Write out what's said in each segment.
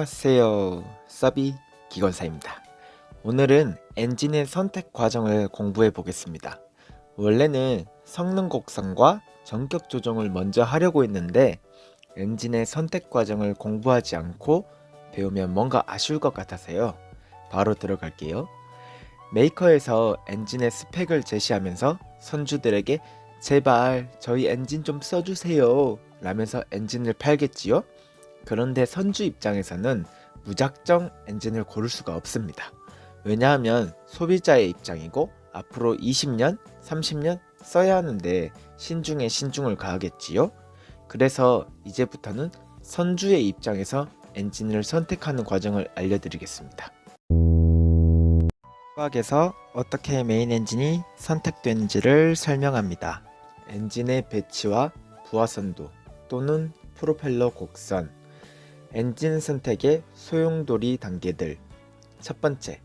안녕하세요. 서비 기관사입니다. 오늘은 엔진의 선택 과정을 공부해 보겠습니다. 원래는 성능 곡선과 전격 조정을 먼저 하려고 했는데 엔진의 선택 과정을 공부하지 않고 배우면 뭔가 아쉬울 것 같아서요. 바로 들어갈게요. 메이커에서 엔진의 스펙을 제시하면서 선주들에게 제발 저희 엔진 좀 써주세요 라면서 엔진을 팔겠지요. 그런데 선주 입장에서는 무작정 엔진을 고를 수가 없습니다. 왜냐하면 소비자의 입장이고 앞으로 20년, 30년 써야 하는데 신중에 신중을 가하겠지요. 그래서 이제부터는 선주의 입장에서 엔진을 선택하는 과정을 알려드리겠습니다. 수학에서 어떻게 메인 엔진이 선택되는지를 설명합니다. 엔진의 배치와 부하선도 또는 프로펠러 곡선, 엔진 선택의 소용돌이 단계들. 첫 번째,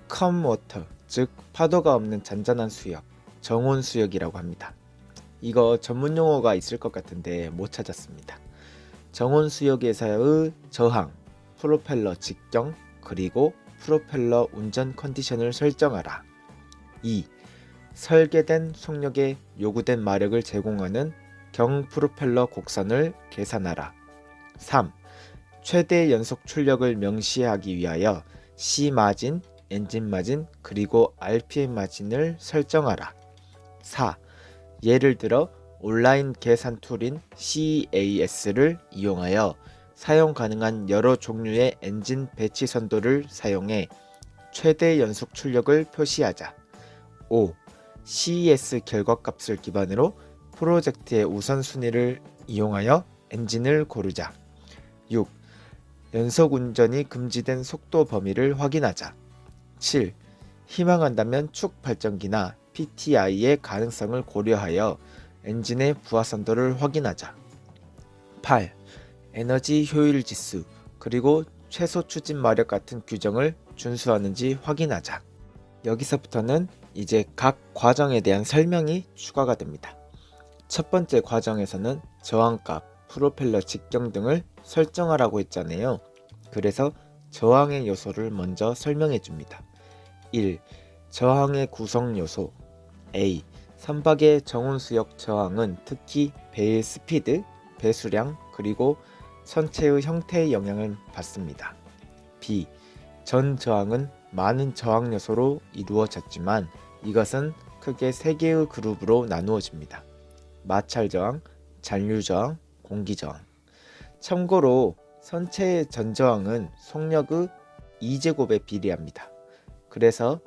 컴워터, 즉 파도가 없는 잔잔한 수역, 정온 수역이라고 합니다. 이거 전문 용어가 있을 것 같은데 못 찾았습니다. 정온 수역에서의 저항, 프로펠러 직경, 그리고 프로펠러 운전 컨디션을 설정하라. 2. 설계된 속력에 요구된 마력을 제공하는 경 프로펠러 곡선을 계산하라. 3. 최대 연속 출력을 명시하기 위하여 C 마진, 엔진 마진, 그리고 RPM 마진을 설정하라. 4. 예를 들어 온라인 계산 툴인 CAS를 이용하여 사용 가능한 여러 종류의 엔진 배치 선도를 사용해 최대 연속 출력을 표시하자. 5. CES 결과값을 기반으로 프로젝트의 우선순위를 이용하여 엔진을 고르자. 6. 연속 운전이 금지된 속도 범위를 확인하자. 7. 희망한다면 축 발전기나 PTI의 가능성을 고려하여 엔진의 부하선도를 확인하자. 8. 에너지 효율 지수 그리고 최소 추진 마력 같은 규정을 준수하는지 확인하자. 여기서부터는 이제 각 과정에 대한 설명이 추가가 됩니다. 첫 번째 과정에서는 저항값, 프로펠러 직경 등을 설정하라고 했잖아요. 그래서 저항의 요소를 먼저 설명해 줍니다. 1. 저항의 구성 요소 A. 선박의 정온 수역 저항은 특히 배의 스피드, 배수량, 그리고 선체의 형태에 영향을 받습니다. B. 전 저항은 많은 저항 요소로 이루어졌지만 이것은 크게 3개의 그룹으로 나누어집니다. 마찰 저항, 잔류 저항, 공기 저항. 참고로 선체의 전저항은 속력의 2제곱에 비례합니다. 그래서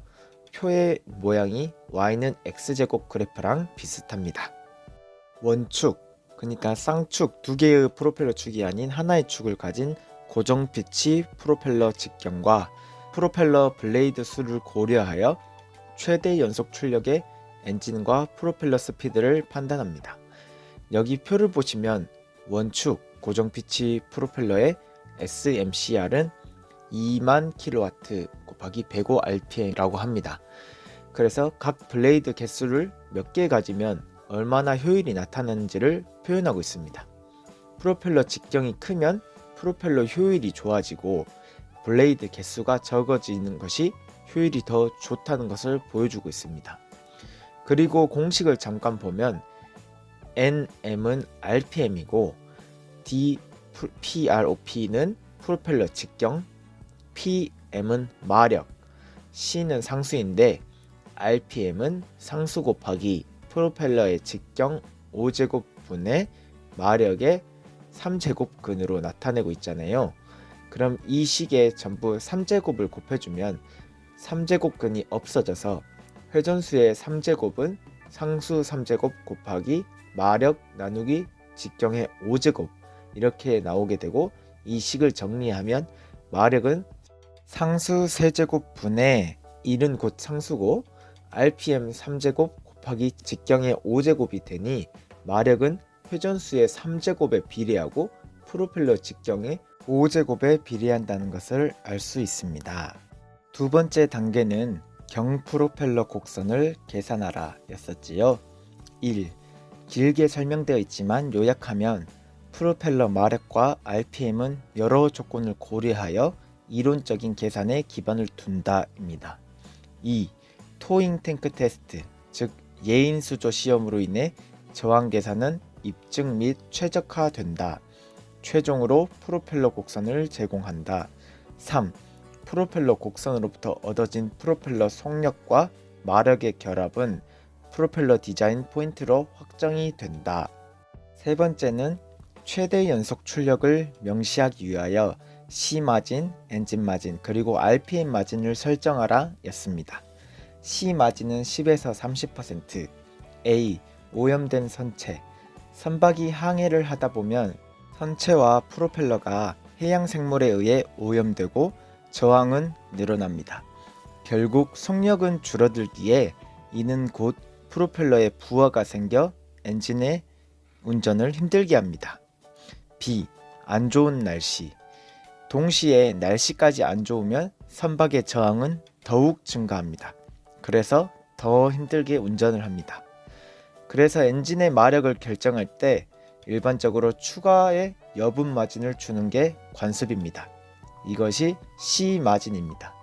표의 모양이 y는 x제곱 그래프랑 비슷합니다. 원축, 그러니까 쌍축 2개의 프로펠러 축이 아닌 하나의 축을 가진 고정 피치 프로펠러 직경과 프로펠러 블레이드 수를 고려하여 최대 연속 출력의 엔진과 프로펠러 스피드를 판단합니다. 여기 표를 보시면 원축 고정 피치 프로펠러의 SMCR은 2만 kW 곱하기 105 RPM이라고 합니다. 그래서 각 블레이드 개수를 몇 개 가지면 얼마나 효율이 나타나는지를 표현하고 있습니다. 프로펠러 직경이 크면 프로펠러 효율이 좋아지고 블레이드 개수가 적어지는 것이 효율이 더 좋다는 것을 보여주고 있습니다. 그리고 공식을 잠깐 보면 NM은 RPM이고 DPROP는 프로펠러 직경, PM은 마력, C는 상수인데 RPM은 상수 곱하기 프로펠러의 직경 5제곱분의 마력의 3제곱근으로 나타내고 있잖아요. 그럼 이 식에 전부 3제곱을 곱해주면 3제곱근이 없어져서 회전수의 3제곱은 상수 3제곱 곱하기 마력 나누기 직경의 5제곱 이렇게 나오게 되고 이 식을 정리하면 마력은 상수 3제곱분의 1은 곧 상수고 RPM 3제곱 곱하기 직경의 5제곱이 되니 마력은 회전수의 3제곱에 비례하고 프로펠러 직경의 5제곱에 비례한다는 것을 알 수 있습니다. 두 번째 단계는 경 프로펠러 곡선을 계산하라 였었지요. 1. 길게 설명되어 있지만 요약하면 프로펠러 마력과 RPM은 여러 조건을 고려하여 이론적인 계산에 기반을 둔다입니다. 2. 토잉 탱크 테스트, 즉 예인 수조 시험으로 인해 저항 계산은 입증 및 최적화된다. 최종으로 프로펠러 곡선을 제공한다. 3. 프로펠러 곡선으로부터 얻어진 프로펠러 속력과 마력의 결합은 프로펠러 디자인 포인트로 확정이 된다. 세 번째는 최대 연속 출력을 명시하기 위하여 C 마진, 엔진 마진, 그리고 RPM 마진을 설정하라 였습니다. C 마진은 10에서 30%, A. 오염된 선체, 선박이 항해를 하다 보면 선체와 프로펠러가 해양 생물에 의해 오염되고 저항은 늘어납니다. 결국 속력은 줄어들기에 이는 곧 프로펠러에 부하가 생겨 엔진의 운전을 힘들게 합니다. B. 안 좋은 날씨, 동시에 날씨까지 안 좋으면 선박의 저항은 더욱 증가합니다. 그래서 더 힘들게 운전을 합니다. 그래서 엔진의 마력을 결정할 때 일반적으로 추가의 여분 마진을 주는 게 관습입니다. 이것이 C 마진입니다.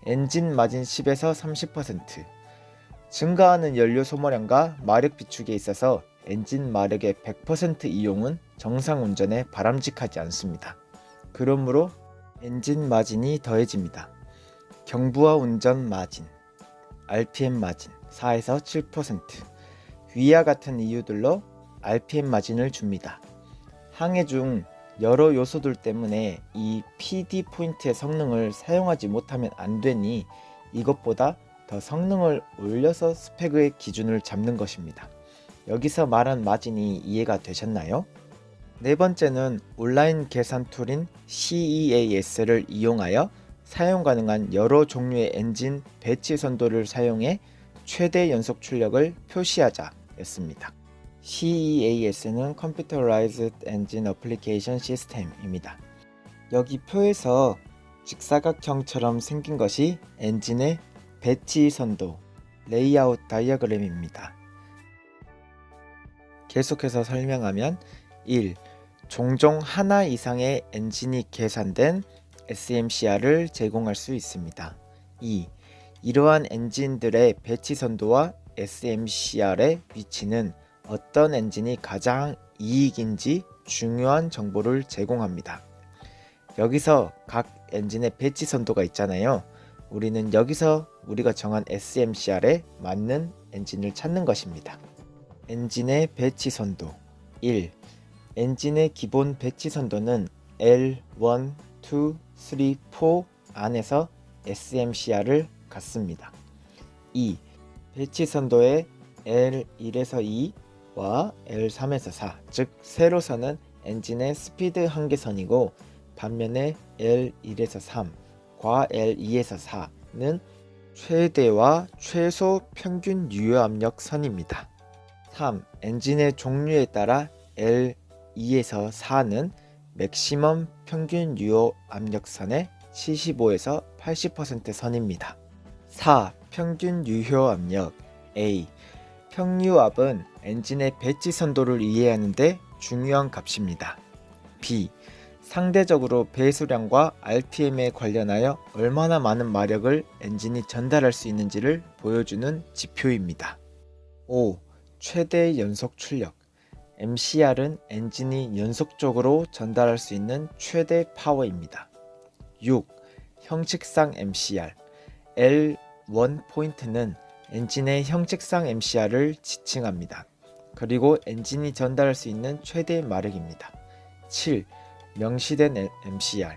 엔진 마진 10에서 30%, 증가하는 연료 소모량과 마력 비축에 있어서 엔진 마력의 100% 이용은 정상 운전에 바람직하지 않습니다. 그러므로 엔진 마진이 더해집니다. 경부하 운전 마진, RPM 마진 4에서 7%, 위와 같은 이유들로 RPM 마진을 줍니다. 항해 중 여러 요소들 때문에 이 PD 포인트의 성능을 사용하지 못하면 안 되니 이것보다 더 성능을 올려서 스펙의 기준을 잡는 것입니다. 여기서 말한 마진이 이해가 되셨나요? 네 번째는 온라인 계산 툴인 CEAS를 이용하여 사용 가능한 여러 종류의 엔진 배치 선도를 사용해 최대 연속 출력을 표시하자 였습니다. CEAS는 Computerized Engine Application System입니다. 여기 표에서 직사각형처럼 생긴 것이 엔진의 배치 선도, 레이아웃 다이어그램입니다. 계속해서 설명하면 1. 종종 하나 이상의 엔진이 계산된 SMCR을 제공할 수 있습니다. 2. 이러한 엔진들의 배치 선도와 SMCR의 위치는 어떤 엔진이 가장 이익인지 중요한 정보를 제공합니다. 여기서 각 엔진의 배치 선도가 있잖아요. 우리는 여기서 우리가 정한 SMCR에 맞는 엔진을 찾는 것입니다. 엔진의 배치 선도 1. 엔진의 기본 배치 선도는 L1, 2, 3, 4 안에서 SMCR을 갖습니다. 2. 배치 선도의 L1에서 2와 L3에서 4, 즉 세로선은 엔진의 스피드 한계선이고 반면에 L1에서 3과 L2에서 4는 최대와 최소 평균 유효 압력 선입니다. 3. 엔진의 종류에 따라 L2에서 4는 맥시멈 평균 유효 압력선의 75에서 80% 선입니다. 4. 평균 유효 압력 A. 평유압은 엔진의 배치 선도를 이해하는데 중요한 값입니다. B. 상대적으로 배수량과 RPM에 관련하여 얼마나 많은 마력을 엔진이 전달할 수 있는지를 보여주는 지표입니다. 5. 최대 연속 출력 MCR은 엔진이 연속적으로 전달할 수 있는 최대 파워입니다. 6. 형식상 MCR L1 포인트는 엔진의 형식상 MCR을 지칭합니다. 그리고 엔진이 전달할 수 있는 최대 마력입니다. 7. 명시된 MCR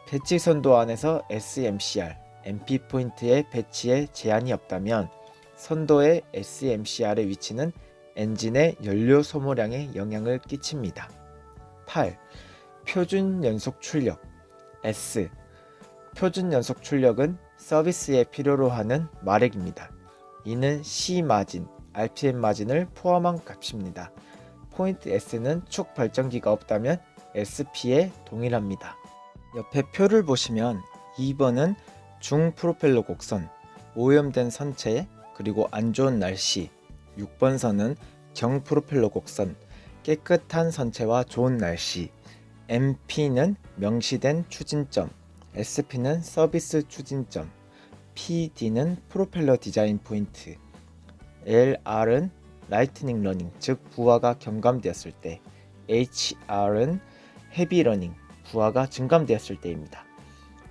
배치 선도 안에서 SMCR, MP 포인트의 배치에 제한이 없다면 선도의 SMCR의 위치는 엔진의 연료 소모량에 영향을 끼칩니다. 8. 표준 연속 출력 S. 표준 연속 출력은 서비스에 필요로 하는 마력입니다. 이는 C 마진, RPM 마진을 포함한 값입니다. 포인트 S는 축 발전기가 없다면 SP에 동일합니다. 옆에 표를 보시면 2번은 중 프로펠러 곡선, 오염된 선체, 그리고 안 좋은 날씨, 6번 선은 경 프로펠러 곡선, 깨끗한 선체와 좋은 날씨. MP는 명시된 추진점, SP는 서비스 추진점, PD는 프로펠러 디자인 포인트, LR은 라이트닝 러닝, 즉 부하가 경감되었을 때, HR은 헤비 러닝, 부하가 증감되었을 때입니다.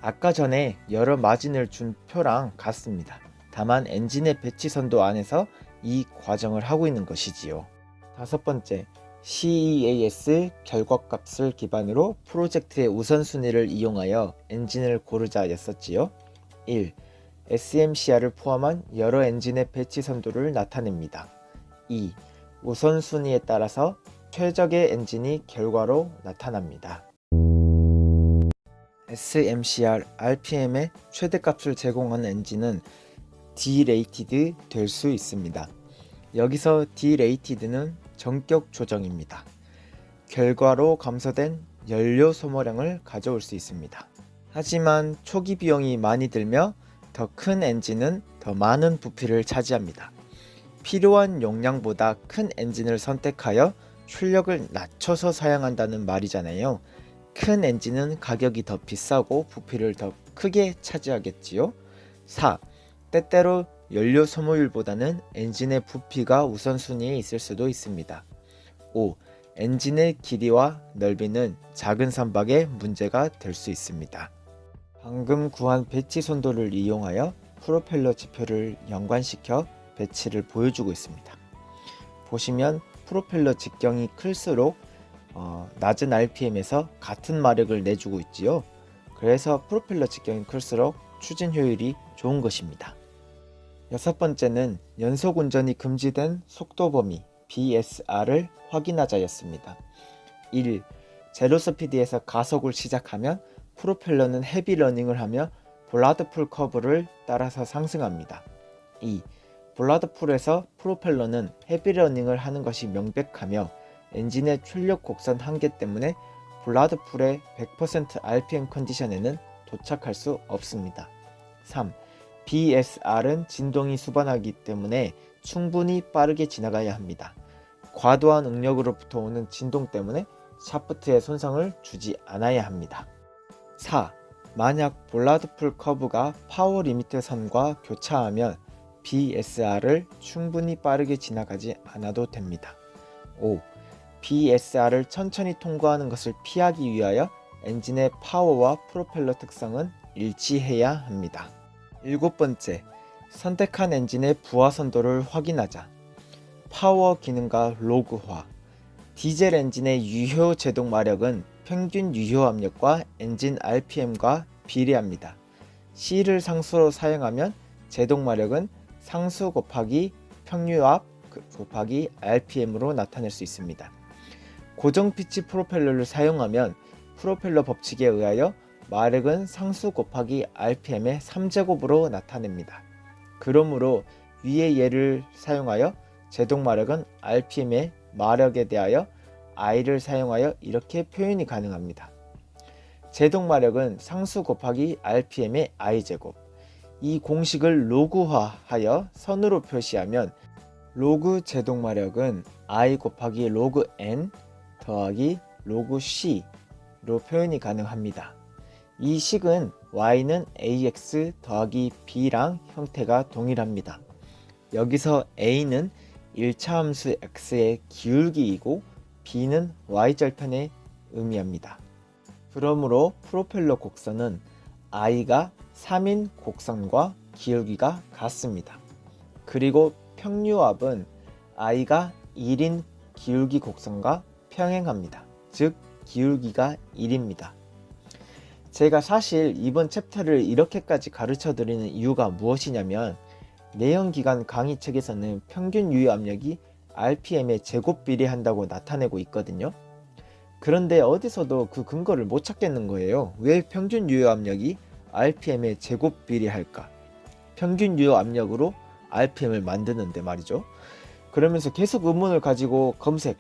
아까 전에 여러 마진을 준 표랑 같습니다. 다만 엔진의 배치 선도 안에서 이 과정을 하고 있는 것이지요. 다섯 번째, CEAS 결과값을 기반으로 프로젝트의 우선순위를 이용하여 엔진을 고르자 였었지요. 1. SMCR을 포함한 여러 엔진의 배치 선도를 나타냅니다. 2. 우선순위에 따라서 최적의 엔진이 결과로 나타납니다. SMCR RPM의 최대값을 제공하는 엔진은 Drated 될 수 있습니다. 여기서 Drated는 전격 조정입니다. 결과로 감소된 연료 소모량을 가져올 수 있습니다. 하지만 초기 비용이 많이 들며 더 큰 엔진은 더 많은 부피를 차지합니다. 필요한 용량보다 큰 엔진을 선택하여 출력을 낮춰서 사용한다는 말이잖아요. 큰 엔진은 가격이 더 비싸고 부피를 더 크게 차지하겠지요. 4. 때때로 연료 소모율보다는 엔진의 부피가 우선순위에 있을 수도 있습니다. 5. 엔진의 길이와 넓이는 작은 선박에 문제가 될 수 있습니다. 방금 구한 배치 선도를 이용하여 프로펠러 지표를 연관시켜 배치를 보여주고 있습니다. 보시면 프로펠러 직경이 클수록 낮은 RPM에서 같은 마력을 내주고 있지요. 그래서 프로펠러 직경이 클수록 추진 효율이 좋은 것입니다. 여섯 번째는 연속 운전이 금지된 속도 범위 BSR을 확인하자였습니다. 1. 제로 스피드에서 가속을 시작하면 프로펠러는 헤비 러닝을 하며 볼라드풀 커브를 따라서 상승합니다. 2. 볼라드풀에서 프로펠러는 헤비 러닝을 하는 것이 명백하며 엔진의 출력 곡선 한계 때문에 볼라드풀의 100% RPM 컨디션에는 도착할 수 없습니다. 3. BSR은 진동이 수반하기 때문에 충분히 빠르게 지나가야 합니다. 과도한 응력으로부터 오는 진동 때문에 샤프트에 손상을 주지 않아야 합니다. 4. 만약 볼라드풀 커브가 파워 리미트 선과 교차하면 BSR을 충분히 빠르게 지나가지 않아도 됩니다. 5. BSR을 천천히 통과하는 것을 피하기 위하여 엔진의 파워와 프로펠러 특성은 일치해야 합니다. 일곱 번째, 선택한 엔진의 부하 선도를 확인하자. 파워 기능과 로그화. 디젤 엔진의 유효 제동 마력은 평균 유효 압력과 엔진 RPM과 비례합니다. C를 상수로 사용하면 제동 마력은 상수 곱하기 평유압 곱하기 RPM으로 나타낼 수 있습니다. 고정 피치 프로펠러를 사용하면 프로펠러 법칙에 의하여 마력은 상수 곱하기 RPM의 3제곱으로 나타냅니다. 그러므로 위의 예를 사용하여 제동 마력은 RPM의 마력에 대하여 I를 사용하여 이렇게 표현이 가능합니다. 제동 마력은 상수 곱하기 RPM의 I제곱. 이 공식을 로그화하여 선으로 표시하면 로그 제동 마력은 I 곱하기 로그 N 더하기 로그 C로 표현이 가능합니다. 이 식은 Y는 AX 더하기 B랑 형태가 동일합니다. 여기서 A는 1차 함수 X의 기울기이고 B는 Y절편의 의미합니다. 그러므로 프로펠러 곡선은 I가 3인 곡선과 기울기가 같습니다. 그리고 평유압은 I가 1인 기울기 곡선과 평행합니다. 즉 기울기가 1입니다. 제가 사실 이번 챕터를 이렇게까지 가르쳐 드리는 이유가 무엇이냐면 내연기관 강의 책에서는 평균 유효 압력이 RPM에 제곱 비례한다고 나타내고 있거든요. 그런데 어디서도 그 근거를 못 찾겠는 거예요. 왜 평균 유효 압력이 RPM에 제곱 비례할까? 평균 유효 압력으로 RPM을 만드는데 말이죠. 그러면서 계속 의문을 가지고 검색,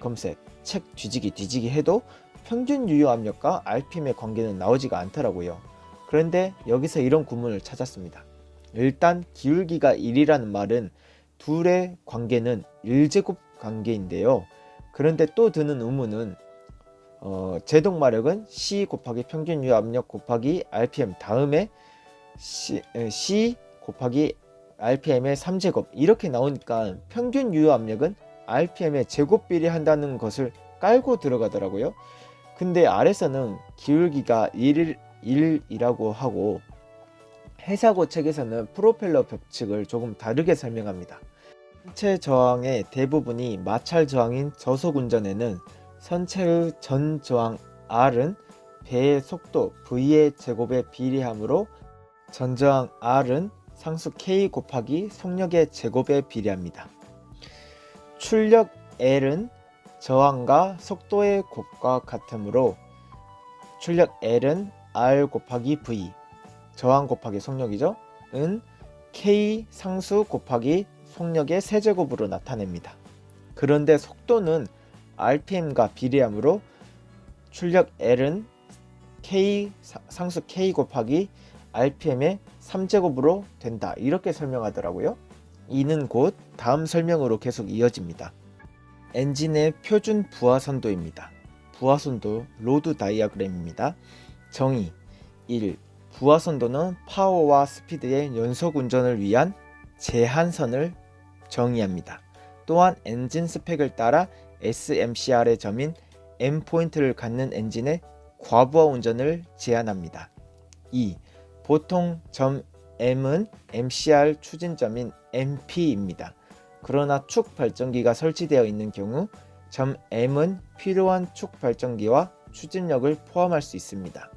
책 뒤지기 해도 평균 유효 압력과 RPM의 관계는 나오지가 않더라고요. 그런데 여기서 이런 구문을 찾았습니다. 일단 기울기가 1이라는 말은 둘의 관계는 1제곱 관계인데요. 그런데 또 드는 의문은 제동 마력은 C 곱하기 평균 유압 압력 곱하기 RPM 다음에 C 곱하기 RPM의 3제곱 이렇게 나오니까 평균 유효 압력은 RPM의 제곱 비례한다는 것을 깔고 들어가더라고요. 근데 아래서는 기울기가 1이라고 하고 해사고 책에서는 프로펠러 벽측을 조금 다르게 설명합니다. 선체 저항의 대부분이 마찰 저항인 저속 운전에는 선체의 전 저항 R은 배의 속도 V의 제곱에 비례하므로 전저항 R은 상수 K 곱하기 속력의 제곱에 비례합니다. 출력 L은 저항과 속도의 곱과 같으므로 출력 L은 R 곱하기 V, 저항 곱하기 속력이죠. 은 K 상수 곱하기 속력의 세제곱으로 나타냅니다. 그런데 속도는 RPM과 비례하므로 출력 L은 K 상수 K 곱하기 RPM의 3제곱으로 된다. 이렇게 설명하더라고요. 이는 곧 다음 설명으로 계속 이어집니다. 엔진의 표준 부하선도입니다. 부하선도 로드 다이어그램입니다. 정의 1. 부하선도는 파워와 스피드의 연속 운전을 위한 제한선을 정의합니다. 또한 엔진 스펙을 따라 SMCR의 점인 M포인트를 갖는 엔진의 과부하 운전을 제한합니다. 2. 보통 점 M은 MCR 추진점인 MP입니다. 그러나 축 발전기가 설치되어 있는 경우 점 M은 필요한 축 발전기와 추진력을 포함할 수 있습니다.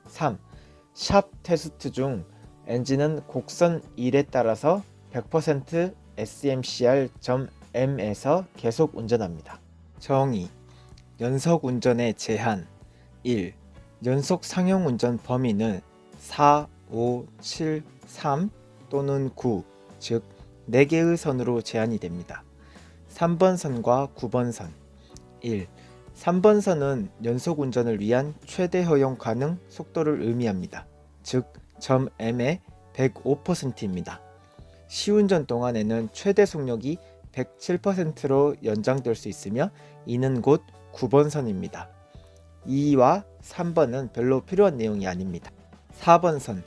3. 샵 테스트 중 엔진은 곡선 1에 따라서 100% SMCR 점 M에서 계속 운전합니다. 정의 연속 운전의 제한 1. 연속 상용 운전 범위는 4, 5, 7, 3 또는 9, 즉 4개의 선으로 제한이 됩니다. 3번 선과 9번 선 1. 3번 선은 연속 운전을 위한 최대 허용 가능 속도를 의미합니다. 즉, 점 M의 105%입니다. 시운전 동안에는 최대 속력이 107%로 연장될 수 있으며 이는 곧 9번 선입니다. 2와 3번은 별로 필요한 내용이 아닙니다. 4번 선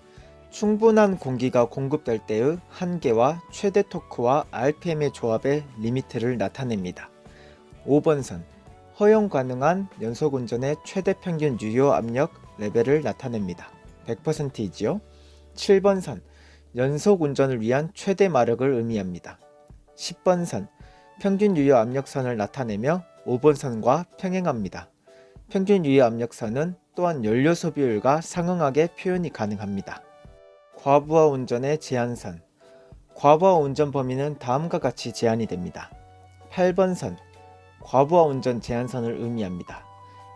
충분한 공기가 공급될 때의 한계와 최대 토크와 RPM의 조합의 리미트를 나타냅니다. 5번 선 허용 가능한 연속 운전의 최대 평균 유효 압력 레벨을 나타냅니다. 100%이지요. 7번 선 연속 운전을 위한 최대 마력을 의미합니다. 10번 선 평균 유효 압력선을 나타내며 5번 선과 평행합니다. 평균 유효 압력선은 또한 연료 소비율과 상응하게 표현이 가능합니다. 과부하 운전의 제한선 과부하 운전 범위는 다음과 같이 제한이 됩니다. 8번 선 과부하 운전 제한선을 의미합니다.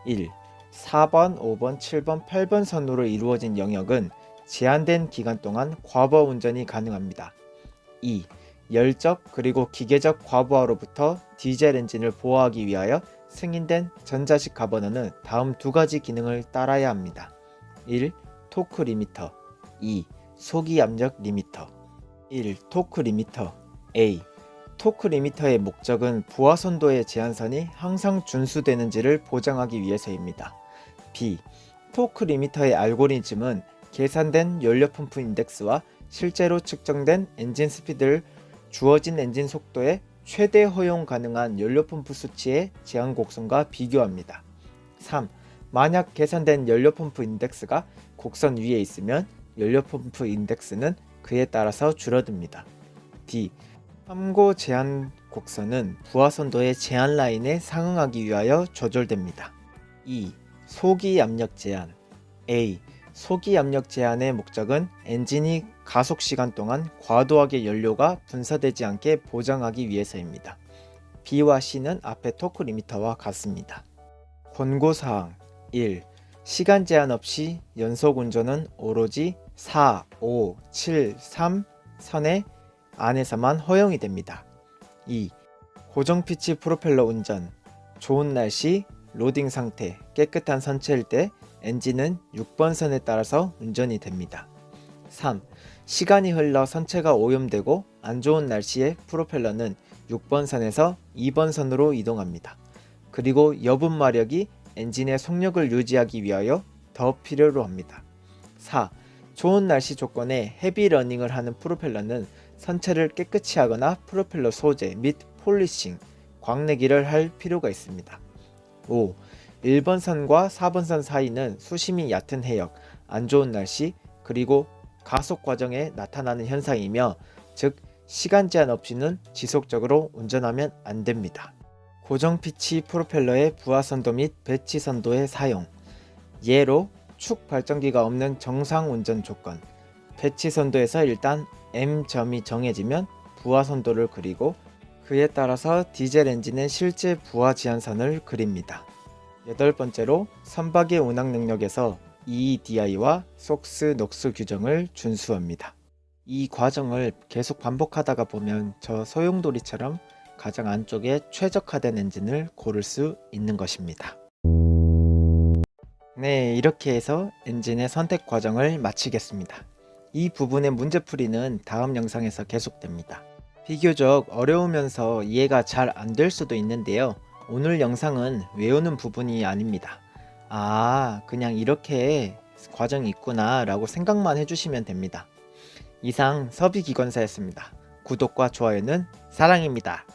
1. 4번, 5번, 7번, 8번 선으로 이루어진 영역은 제한된 기간 동안 과부하 운전이 가능합니다. 2. 열적 그리고 기계적 과부하로부터 디젤 엔진을 보호하기 위하여 승인된 전자식 가버너는 다음 두 가지 기능을 따라야 합니다. 1. 토크 리미터 2. 소기 압력 리미터 1. 토크 리미터 A. 토크 리미터의 목적은 부하선도의 제한선이 항상 준수되는지를 보장하기 위해서입니다. B. 토크 리미터의 알고리즘은 계산된 연료 펌프 인덱스와 실제로 측정된 엔진 스피드를 주어진 엔진 속도의 최대 허용 가능한 연료 펌프 수치의 제한 곡선과 비교합니다. 3. 만약 계산된 연료 펌프 인덱스가 곡선 위에 있으면 연료 펌프 인덱스는 그에 따라서 줄어듭니다. D. 참고 제한 곡선은 부하선도의 제한 라인에 상응하기 위하여 조절됩니다. 2. 소기 압력 제한 A. 소기 압력 제한의 목적은 엔진이 가속 시간 동안 과도하게 연료가 분사되지 않게 보장하기 위해서입니다. B와 C는 앞의 토크 리미터와 같습니다. 권고사항 1. 시간 제한 없이 연속 운전은 오로지 4, 5, 7, 3 선의 안에서만 허용이 됩니다. 2. 고정 피치 프로펠러 운전 좋은 날씨, 로딩 상태, 깨끗한 선체일 때 엔진은 6번 선에 따라서 운전이 됩니다. 3. 시간이 흘러 선체가 오염되고 안 좋은 날씨에 프로펠러는 6번 선에서 2번 선으로 이동합니다. 그리고 여분 마력이 엔진의 속력을 유지하기 위하여 더 필요로 합니다. 4. 좋은 날씨 조건에 헤비 러닝을 하는 프로펠러는 선체를 깨끗이 하거나 프로펠러 소재 및 폴리싱, 광내기를 할 필요가 있습니다. 5. 1번 선과 4번 선 사이는 수심이 얕은 해역, 안 좋은 날씨, 그리고 가속 과정에 나타나는 현상이며, 즉 시간 제한 없이는 지속적으로 운전하면 안 됩니다. 고정 피치 프로펠러의 부하선도 및 배치선도의 사용, 예로 축 발전기가 없는 정상 운전 조건, 배치선도에서 일단 M점이 정해지면 부하선도를 그리고 그에 따라서 디젤 엔진의 실제 부하 지연선을 그립니다. 8번째로 선박의 운항 능력에서 EEDI와 속스, 녹스 규정을 준수합니다. 이 과정을 계속 반복하다가 보면 저 소용돌이처럼 가장 안쪽에 최적화된 엔진을 고를 수 있는 것입니다. 네, 이렇게 해서 엔진의 선택 과정을 마치겠습니다. 이 부분의 문제풀이는 다음 영상에서 계속됩니다. 비교적 어려우면서 이해가 잘 안 될 수도 있는데요. 오늘 영상은 외우는 부분이 아닙니다. 그냥 이렇게 과정이 있구나 라고 생각만 해주시면 됩니다. 이상 서비기관사였습니다. 구독과 좋아요는 사랑입니다.